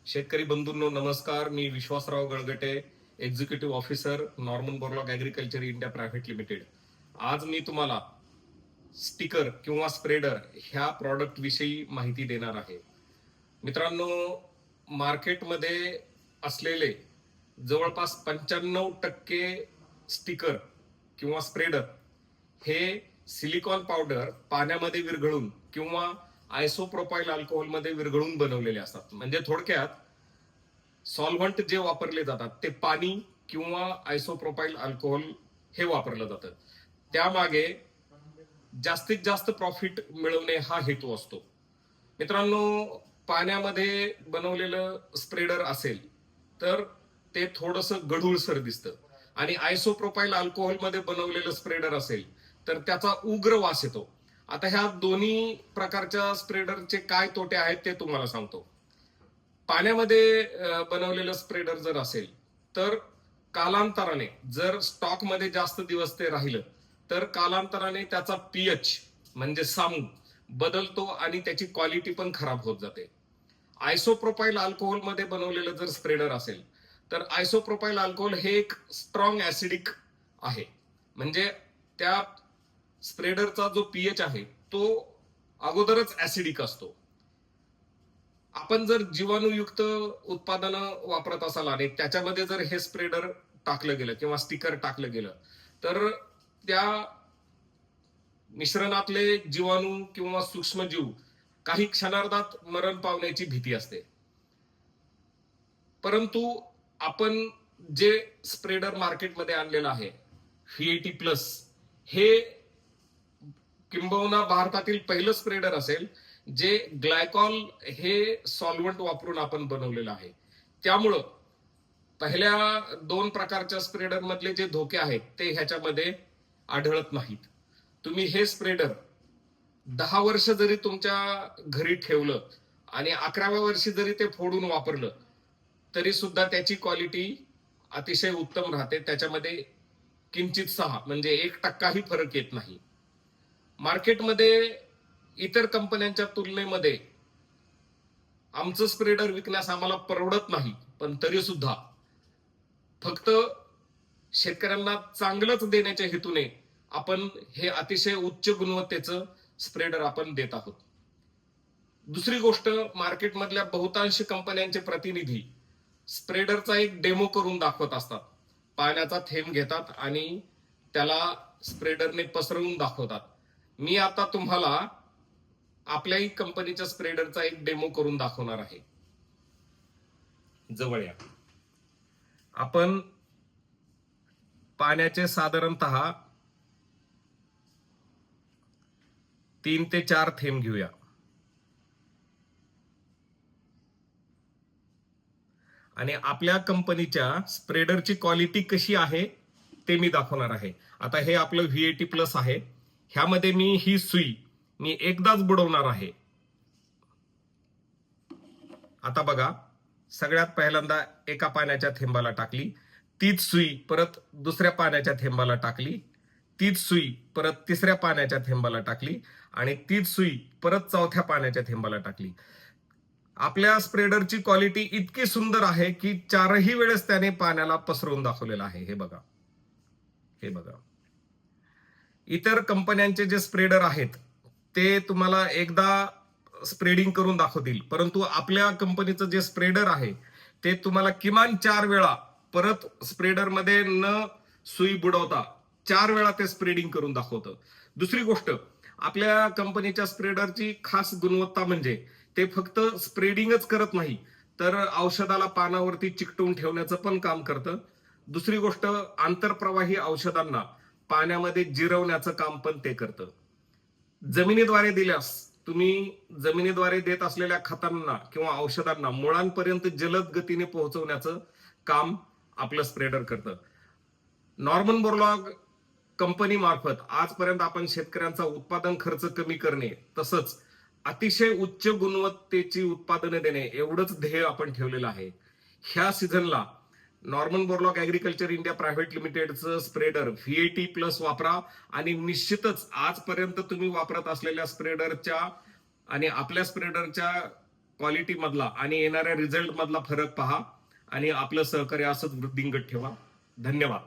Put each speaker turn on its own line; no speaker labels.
शेतकरी बंधूंनो नमस्कार. मी Vishwasrao Galgate, executive officer, Norman Borlaug agriculture India private limited. आज मी तुम्हाला स्टिकर किंवा स्प्रेडर ह्या प्रॉडक्ट विषयी माहिती देणार आहे. मित्रांनो, मार्केटमध्ये असलेले जवळपास 95% स्टिकर किंवा स्प्रेडर हे सिलिकॉन पावडर पाण्यामध्ये विरघळून किंवा आयसोप्रोपाइल अल्कोहोलमध्ये विरघळून बनवलेले असतात. म्हणजे थोडक्यात सॉल्व्हंट जे वापरले जातात ते पाणी किंवा आयसोप्रोपाइल अल्कोहोल हे वापरलं जातं. त्यामागे जास्तीत जास्त प्रॉफिट मिळवणे हा हेतू असतो. मित्रांनो, पाण्यामध्ये बनवलेलं स्प्रेडर असेल तर ते थोडंसं गढूळसर दिसतं आणि आयसोप्रोपाइल अल्कोहोलमध्ये बनवलेलं स्प्रेडर असेल तर त्याचा उग्र वास येतो. आता ह्या दोन्ही प्रकारच्या स्प्रेडरचे काय तोटे आहेत ते तुम्हाला सांगतो. पाण्यामध्ये बनवलेलं स्प्रेडर जर असेल तर कालांतराने जर स्टॉकमध्ये जास्त दिवस ते राहिलं तर कालांतराने त्याचा पीएच म्हणजे सामू बदलतो आणि त्याची क्वालिटी पण खराब होत जाते. आयसोप्रोपाइल अल्कोहोलमध्ये बनवलेलं जर स्प्रेडर असेल तर आयसोप्रोपाइल अल्कोहोल हे एक स्ट्रॉंग ऍसिडिक आहे. म्हणजे त्या स्प्रेडरचा जो पीएच आहे तो अगोदरच ऍसिडिक असतो. आपण जर जीवाणूयुक्त उत्पादनं वापरत असाल आणि त्याच्यामध्ये जर हे स्प्रेडर टाकलं गेलं किंवा स्टिकर टाकलं गेलं तर त्या मिश्रणातले जीवाणू किंवा सूक्ष्मजीव काही क्षणार्धात मरण पावण्याची भीती असते. परंतु आपण जे स्प्रेडर मार्केटमध्ये आणलेलं आहे V80+ हे किंबहुना भारतातील पहिलं स्प्रेडर असेल जे ग्लायकॉल हे सॉल्व्हंट वापरून आपण बनवलेलं आहे. त्यामुळं पहिल्या 2 प्रकारच्या स्प्रेडर मधले जे धोके आहेत ते ह्याच्यामध्ये आढळत नाहीत. तुम्ही हे स्प्रेडर 10 वर्ष जरी तुमच्या घरी ठेवलं आणि 11व्या वर्षी जरी ते फोडून वापरलं तरी सुद्धा त्याची क्वालिटी अतिशय उत्तम राहते. त्याच्यामध्ये किंचित 6 म्हणजे 1% फरक येत नाही. मार्केटमध्ये इतर कंपन्यांच्या तुलनेमध्ये आमचं स्प्रेडर विकण्यास आम्हाला परवडत नाही, पण तरी सुद्धा फक्त शेतकऱ्यांना चांगलंच देण्याच्या हेतूने आपण हे अतिशय उच्च गुणवत्तेचं स्प्रेडर आपण देत आहोत. दुसरी गोष्ट, मार्केटमधल्या बहुतांश कंपन्यांचे प्रतिनिधी स्प्रेडरचा एक डेमो करून दाखवत असतात. पाण्याचा थेंब घेतात आणि त्याला स्प्रेडरने पसरवून दाखवतात. मी आता तुम्हाला आपल्याही कंपनीच्या स्प्रेडरचा एक डेमो करून दाखवणार आहे. जवळ या. आपण पाण्याचे साधारणतः 3 ते 4 थेंब घेऊया. आणि आपल्या कंपनीच्या स्प्रेडरची क्वालिटी कशी आहे ते मी दाखवणार आहे. आता हे आपलं V80+ आहे. ह्यामध्ये मी ही सुई मी एकदाच बुडवणार आहे. आता बघा, सगळ्यात पहिल्यांदा एका पाण्याच्या थेंबाला टाकली, तीच सुई परत दुसऱ्या पाण्याच्या थेंबाला टाकली, तीच सुई परत तिसऱ्या पाण्याच्या थेंबाला टाकली आणि तीच सुई परत चौथ्या पाण्याच्या थेंबाला टाकली. आपल्या स्प्रेडरची क्वालिटी इतकी सुंदर आहे की 4ही वेळेस त्याने पाण्याला पसरवून दाखवलेलं आहे. हे बघा, हे बघा. इतर कंपन्यांचे जे स्प्रेडर आहेत ते तुम्हाला एकदा स्प्रेडिंग करून दाखवतील, परंतु आपल्या कंपनीचं जे स्प्रेडर आहे ते तुम्हाला किमान 4 वेळा परत स्प्रेडरमध्ये न सुई बुडवता 4 वेळा ते स्प्रेडिंग करून दाखवतं. दुसरी गोष्ट, आपल्या कंपनीच्या स्प्रेडरची खास गुणवत्ता म्हणजे ते फक्त स्प्रेडिंगच करत नाही तर औषधाला पानावरती चिकटवून ठेवण्याचं पण काम करतं. दुसरी गोष्ट, आंतरप्रवाही औषधांना पाण्यामध्ये जिरवण्याचं काम पण ते करतं. जमिनीद्वारे दिल्यास तुम्ही जमिनीद्वारे देत असलेल्या खतांना किंवा औषधांना मुळांपर्यंत जलद गतीने पोहोचवण्याचं काम आपलं स्प्रेडर करतं. नॉर्मन बोरलॉग कंपनी मार्फत आजपर्यंत आपण शेतकऱ्यांचा उत्पादन खर्च कमी करणे तसंच अतिशय उच्च गुणवत्तेची उत्पादने देणे एवढंच ध्येय आपण ठेवलेलं आहे. ह्या सीझनला Norman Borlaug agriculture India private लिमिटेडचं स्प्रेडर V80+ वापरा आणि निश्चितच आजपर्यंत तुम्ही वापरत असलेल्या स्प्रेडरच्या आणि आपल्या स्प्रेडरच्या क्वालिटी मधला आणि येणाऱ्या रिझल्ट मधला फरक पहा आणि आपलं सहकार्य असंच वृद्धिंगत ठेवा. धन्यवाद.